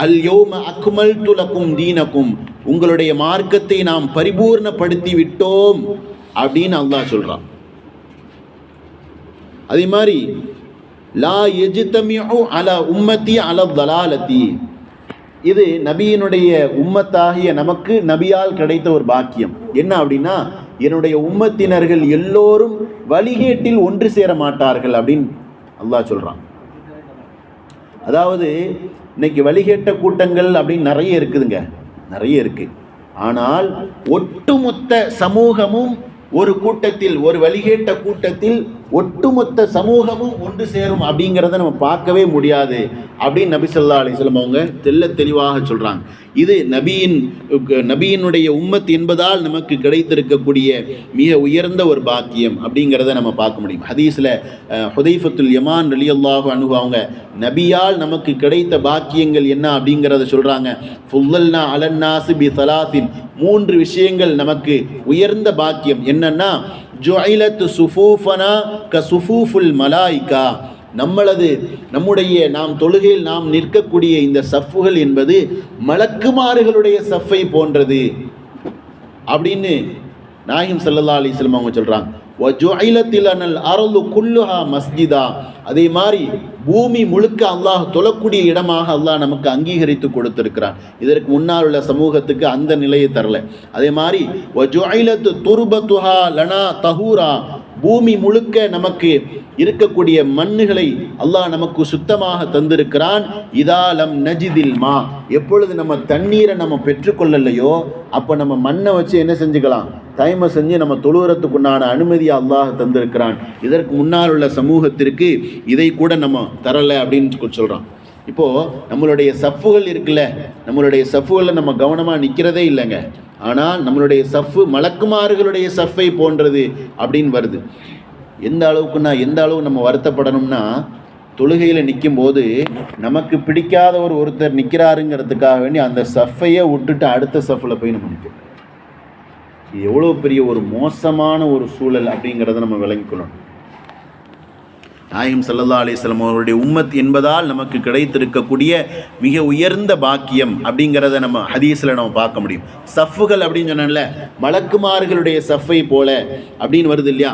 S1: அல் யௌம அக்மல்து லக்கும் தீனக்கும், உங்களுடைய மார்க்கத்தை நாம் பரிபூர்ணப்படுத்தி விட்டோம் அப்படின்னு அல்லாஹ் சொல்றான். அதே மாதிரி லா யஜ்தமிஉ அலா உம்மத்தி அலா தலாலத்தி, இது நபியினுடைய உம்மத்தாகிய நமக்கு நபியால் கிடைத்த ஒரு பாக்கியம். என்ன அப்படின்னா, என்னுடைய உம்மத்தினர்கள் எல்லோரும் வழிகேட்டில் ஒன்று சேர மாட்டார்கள் அப்படின்னு அல்லாஹ் சொல்றான். அதாவது இன்னைக்கு வழிகேட்ட கூட்டங்கள் அப்படின்னு நிறைய இருக்குதுங்க, நிறைய இருக்கு. ஆனால் ஒட்டுமொத்த சமூகமும் ஒரு கூட்டத்தில், ஒரு வழிகேட்ட கூட்டத்தில் ஒட்டுமொத்த சமூகமும் ஒன்று சேரும் அப்படிங்கிறத நம்ம பார்க்கவே முடியாது அப்படின்னு நபி ஸல்லல்லாஹு அலைஹி வஸல்லம் அவங்க தெளிவாக சொல்றாங்க. இது நபியினுடைய உம்மத் என்பதால் நமக்கு கிடைத்திருக்கக்கூடிய மிக உயர்ந்த ஒரு பாக்கியம் அப்படிங்கிறத நம்ம பார்க்க முடியும். ஹதீஸில் ஹுதைஃபத்துல் யமான் ரலியல்லாஹு அன்ஹு அவங்க நபியால் நமக்கு கிடைத்த பாக்கியங்கள் என்ன அப்படிங்கிறத சொல்றாங்க. ஃபுல்லல்னா அலன்னாஸி பி ஸலாத்தின், 3 விஷயங்கள் நமக்கு உயர்ந்த பாக்கியம். என்னன்னா, ஜுஇலத் சுஃபூஃபனா க சுஃபூஃபுல் மலாயிகா, நம்முடைய நாம் தொழுகையில் நாம் நிற்கக்கூடிய இந்த சஃப்புகள் என்பது மலக்குமார்களுடைய சஃப்பை போன்றது அப்படின்னு நாயகம் ஸல்லல்லாஹு அலைஹி வஸல்லம் அவங்க சொல்றாங்க. வஜுஇலத்திலனல் அர்து குல்லுஹா மஸ்ஜிதா, அதே மாதிரி பூமி முழுக்க அல்லாஹ் தொழக்கூடிய இடமாக அல்லாஹ் நமக்கு அங்கீகரித்து கொடுத்திருக்கிறான். இதற்கு முன்னால் உள்ள சமூகத்துக்கு அந்த நிலையை தரல. அதே மாதிரி வஜுஇலத்து துர்பத்துஹா லனா தஹூரா, பூமி முழுக்க நமக்கு இருக்கக்கூடிய மண்ணுகளை அல்லாஹ் நமக்கு சுத்தமாக தந்திருக்கிறான். இதாலம் நஜிதில் மா, எப்பொழுது நம்ம தண்ணீரை நம்ம பெற்றுக்கொள்ளலையோ அப்போ நம்ம மண்ணை வச்சு என்ன செஞ்சுக்கலாம், டைமை செஞ்சு நம்ம தொழுகிறதுக்குண்டான அனுமதியை அல்லாஹ் தந்திருக்கிறான். இதற்கு முன்னால் உள்ள சமூகத்திற்கு இதை கூட நம்ம தரலை அப்படின்னு சொல்கிறான். இப்போது நம்மளுடைய சஃப்புகள் இருக்குல்ல, நம்மளுடைய சஃப்புகளில் நம்ம கவனமாக நிற்கிறதே இல்லைங்க. ஆனால் நம்மளுடைய சஃப்பு மலக்குமார்களுடைய சஃப்பை போன்றது அப்படின்னு வருது. எந்த அளவு நம்ம வருத்தப்படணும்னா, தொழுகையில் நிற்கும் போது நமக்கு பிடிக்காத ஒருத்தர் நிற்கிறாருங்கிறதுக்காக வேண்டி அந்த சஃப்பையே விட்டுட்டு அடுத்த சஃப்பில் போய் நம்ம நிற்கிறோம். இது எவ்வளோ பெரிய ஒரு மோசமான ஒரு சூழல் அப்படிங்கிறத நம்ம விளங்கிக்கொள்ளணும். நாயகம் ஸல்லல்லாஹு அலைஹி வஸல்லம் அவருடைய உம்மத் என்பதால் நமக்கு கிடைத்திருக்கக்கூடிய மிக உயர்ந்த பாக்கியம் அப்படிங்கிறத நம்ம ஹதீஸில் நம்ம பார்க்க முடியும். சஃப்புகள் அப்படின்னு சொன்னால மலக்குமார்களுடைய சஃப்பை போல அப்படின்னு வருது இல்லையா.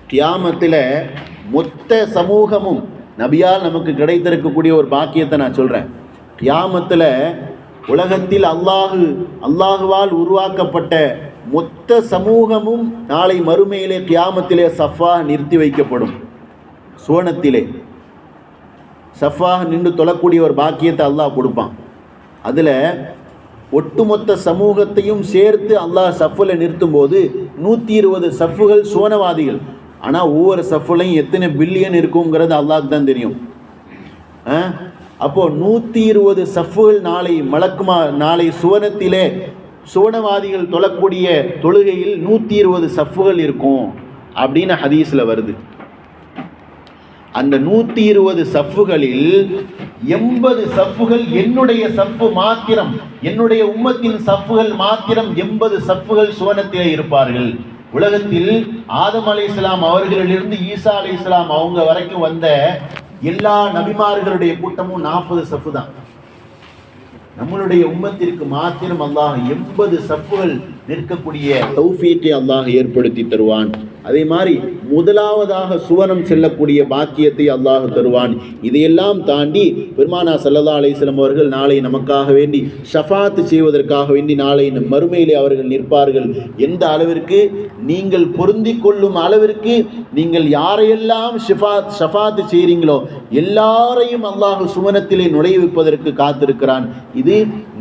S1: கியாமத்தில் மொத்த சமூகமும் நபியால் நமக்கு கிடைத்திருக்கக்கூடிய ஒரு பாக்கியத்தை நான் சொல்கிறேன். கியாமத்தில் உலகத்தில் அல்லாஹுவால் உருவாக்கப்பட்ட மொத்த சமூகமும் நாளை மறுமையிலே கியாமத்திலே சஃபாக நிறுத்தி வைக்கப்படும். சுவனத்திலே சஃபாக நின்று தொழக்கூடிய ஒரு பாக்கியத்தை அல்லாஹ் கொடுப்பான். அதில் ஒட்டுமொத்த சமூகத்தையும் சேர்த்து அல்லாஹ் சஃப்பில் நிறுத்தும் போது 120 சஃப்புகள் சுவனவாதிகள். ஆனால் ஒவ்வொரு சஃப்புலையும் எத்தனை பில்லியன் இருக்குங்கிறது அல்லாஹ்க்கு தான் தெரியும். அப்போது 120 சஃப்புகள் நாளை சுவனத்திலே சுவனவாதிகள் தொழக்கூடிய தொழுகையில் 120 சஃப்புகள் இருக்கும் அப்படின்னு ஹதீஸில் வருது. அந்த 120 சஃப்புகளில் 80 சஃப்புகள் என்னுடைய சஃப்பு மாத்திரம், என்னுடைய உம்மத்தின் சஃப்புகள் மாத்திரம் 80 சஃப்புகள் சுவனத்திலே இருப்பார்கள். உலகத்தில் ஆதம் அலைஹிஸ்ஸலாம் அவர்களிலிருந்து ஈசா அலைஹிஸ்ஸலாம் அவங்க வரைக்கும் வந்த எல்லா நபிமார்களுடைய கூட்டமும் 40 சஃப்பு தான். நம்மளுடைய உம்மத்திற்கு மாத்திரம் அல்லாஹ் 80 சஃப்புகள் நிற்கக்கூடிய தௌஃபீக்கை அல்லாஹ் ஏற்படுத்தி தருவான். அதே மாதிரி முதலாவதாக சுவனம் செல்லக்கூடிய பாக்கியத்தை அல்லாஹ் தருவான். இதையெல்லாம் தாண்டி பெருமானா ஸல்லல்லாஹு அலைஹி வஸல்லம் அவர்கள் நாளை நமக்காக வேண்டி ஷஃபாத் செய்வதற்காக வேண்டி நாளை மறுமையிலே அவர்கள் நிற்பார்கள். எந்த அளவிற்கு? நீங்கள் பொருந்தி கொள்ளும் அளவிற்கு நீங்கள் யாரையெல்லாம் ஷஃபாத் செய்கிறீங்களோ எல்லாரையும் அல்லாஹ் சுவனத்திலே நுழைவிப்பதற்கு காத்திருக்கிறான். இது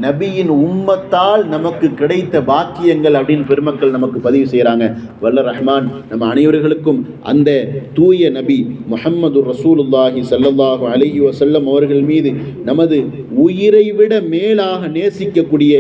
S1: நபியின் உம்மத்தால் நமக்கு கிடைத்த பாக்கியங்கள் அப்படின்னு பெருமக்கள் நமக்கு பதிவு செய்கிறாங்க. வல்ல ரஹ்மான் நம்ம அனைவர்களுக்கும் அந்த தூய நபி முஹம்மது ரசூலுல்லாஹி ஸல்லல்லாஹு அலைஹி வஸல்லம் அவர்கள் மீது நமது உயிரை விட மேலாக நேசிக்கக்கூடிய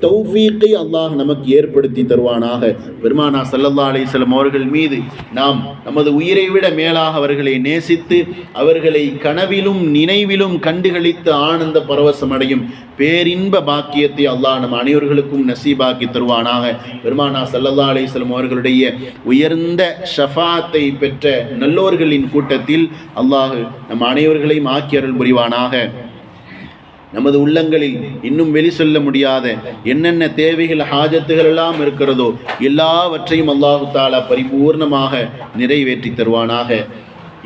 S1: தௌஃபீக்கை அல்லாஹ் நமக்கு ஏற்படுத்தி தருவானாக. பெருமானா ஸல்லல்லாஹு அலைஹி வஸல்லம் அவர்கள் மீது நாம் நமது உயிரை விட மேலாக அவர்களை நேசித்து அவர்களை கனவிலும் நினைவிலும் கண்டுகளித்து ஆனந்த பரவசம் அடையும் பேரின்ப பாக்கியத்தை அல்லாஹ் நம் அனைவர்களுக்கும் நசீபாக்கி தருவானாக. பெருமானா ஸல்லல்லாஹு அலைஹி வஸல்லம் அவர்களுடைய உயர்ந்த ஷஃபாத்தை பெற்ற நல்லோர்களின் கூட்டத்தில் அல்லாஹ் நம் அனைவர்களையும் ஆக்கி அருள் புரிவானாக. நமது உள்ளங்களில் இன்னும் வெளி சொல்ல முடியாத என்னென்ன தேவைகள் ஹாஜத்துகள் எல்லாம் இருக்கிறதோ எல்லாவற்றையும் அல்லாஹு தஆலா பரிபூர்ணமாக நிறைவேற்றி தருவானாக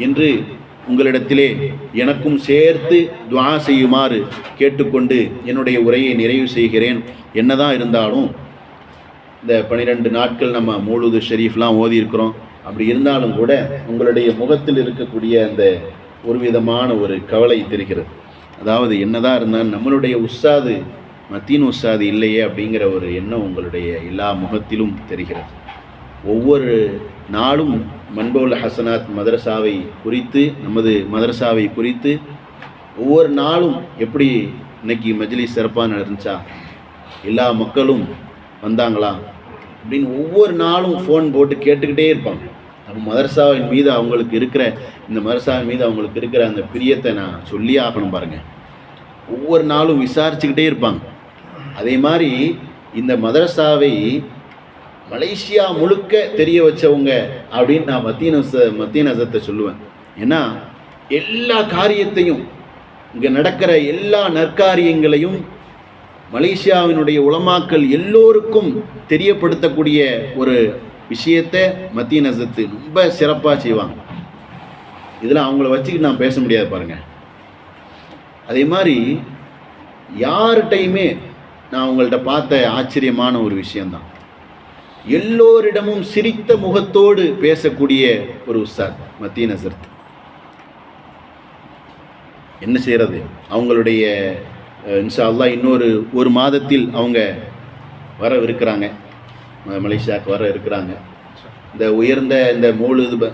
S1: என்று உங்களிடத்திலே எனக்கும் சேர்த்து துஆ செய்யுமாறு கேட்டுக்கொண்டு என்னுடைய உரையை நிறைவு செய்கிறேன். என்னதான் இருந்தாலும் இந்த 12 நாட்கள் நம்ம மௌலூது ஷரீஃப்லாம் ஓதி இருக்கிறோம். அப்படி இருந்தாலும் கூட உங்களுடைய முகத்தில் இருக்கக்கூடிய அந்த ஒரு விதமான ஒரு கவலை தெரிகிறது. அதாவது என்னதான் இருந்தாலும் நம்மளுடைய உஸ்தாது மத்தீன் உஸ்தாது இல்லையே அப்படிங்கிற ஒரு எண்ணம் உங்களுடைய எல்லா முகத்திலும் தெரிகிறது. ஒவ்வொரு நாளும் மன்பவுல் ஹசனாத் மதரசாவை குறித்து நமது மதரசாவை குறித்து ஒவ்வொரு நாளும் எப்படி இன்னைக்கு மஜ்லிஸ் சிறப்பாக நடந்துச்சா, எல்லா மக்களும் வந்தாங்களா அப்படின்னு ஒவ்வொரு நாளும் ஃபோன் போட்டு கேட்டுக்கிட்டே இருப்பாங்க. நம்ம மதரசாவின் மீது அவங்களுக்கு இருக்கிற இந்த மதரசாவின் மீது அவங்களுக்கு இருக்கிற அந்த பிரியத்தை நான் சொல்லி ஆகணும் பாருங்கள். ஒவ்வொரு நாளும் விசாரிச்சுக்கிட்டே இருப்பாங்க. அதே மாதிரி இந்த மதரசாவை மலேசியா முழுக்க தெரிய வச்சவங்க அப்படின்னு நான் மத்திய நசத்தை சொல்லுவேன். ஏன்னா எல்லா காரியத்தையும் இங்கே நடக்கிற எல்லா நற்காரியங்களையும் மலேசியாவினுடைய உலமாக்கள் எல்லோருக்கும் தெரியப்படுத்தக்கூடிய ஒரு விஷயத்தை மத்திய நசத்து ரொம்ப சிறப்பாக செய்வாங்க. இதில் அவங்கள வச்சுக்கிட்டு நான் பேச முடியாது பாருங்கள். அதே மாதிரி யார்கிட்டையுமே நான் உங்கள்கிட்ட பார்த்த ஆச்சரியமான ஒரு விஷயந்தான், எல்லோரிடமும் சிரித்த முகத்தோடு பேசக்கூடிய ஒரு உஸ்தாத் மத்திய நசரத். என்ன செய்கிறது, அவங்களுடைய இன்ஷா அல்லாஹ் ஒரு மாதத்தில் அவங்க வரவிருக்கிறாங்க, மலேசியாவுக்கு வர இருக்கிறாங்க. இந்த உயர்ந்த இந்த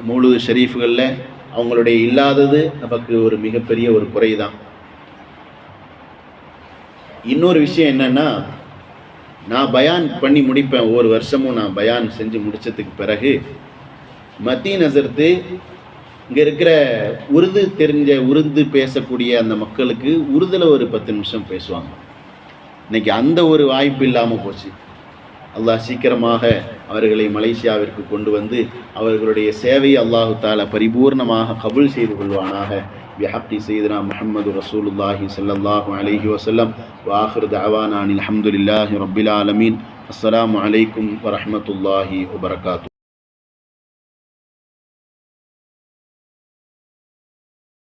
S1: மௌலூது ஷரீஃப்களில் அவங்களுடைய இல்லாதது நமக்கு ஒரு மிகப்பெரிய ஒரு குறை தான். இன்னொரு விஷயம் என்னென்னா, நான் பயான் பண்ணி முடிப்பேன். ஒவ்வொரு வருஷமும் நான் பயான் செஞ்சு முடித்ததுக்கு பிறகு மத்திய நசரத்து இங்கே இருக்கிற உருது பேசக்கூடிய அந்த மக்களுக்கு உருதில் ஒரு 10 நிமிஷம் பேசுவாங்க. இன்றைக்கி அந்த ஒரு வாய்ப்பு இல்லாமல் போச்சு. அல்லாஹ் சீக்கிரமாக அவர்களை மலேசியாவிற்கு கொண்டு வந்து அவர்களுடைய சேவையை அல்லாஹு தஆலா பரிபூர்ணமாக கபூல் செய்து கொள்வானாக. பிஹக்கி சய்யிதுனா முஹம்மது ரசூலுல்லாஹி ஸல்லல்லாஹு அலைஹி வஸல்லம் வ ஆகிரு தஅவானா அல்ஹம்துலில்லாஹி ரப்பில் ஆலமீன். அஸ்ஸலாமு அலைக்கும் வரஹ்மத்துல்லாஹி வபரகாத்துஹு.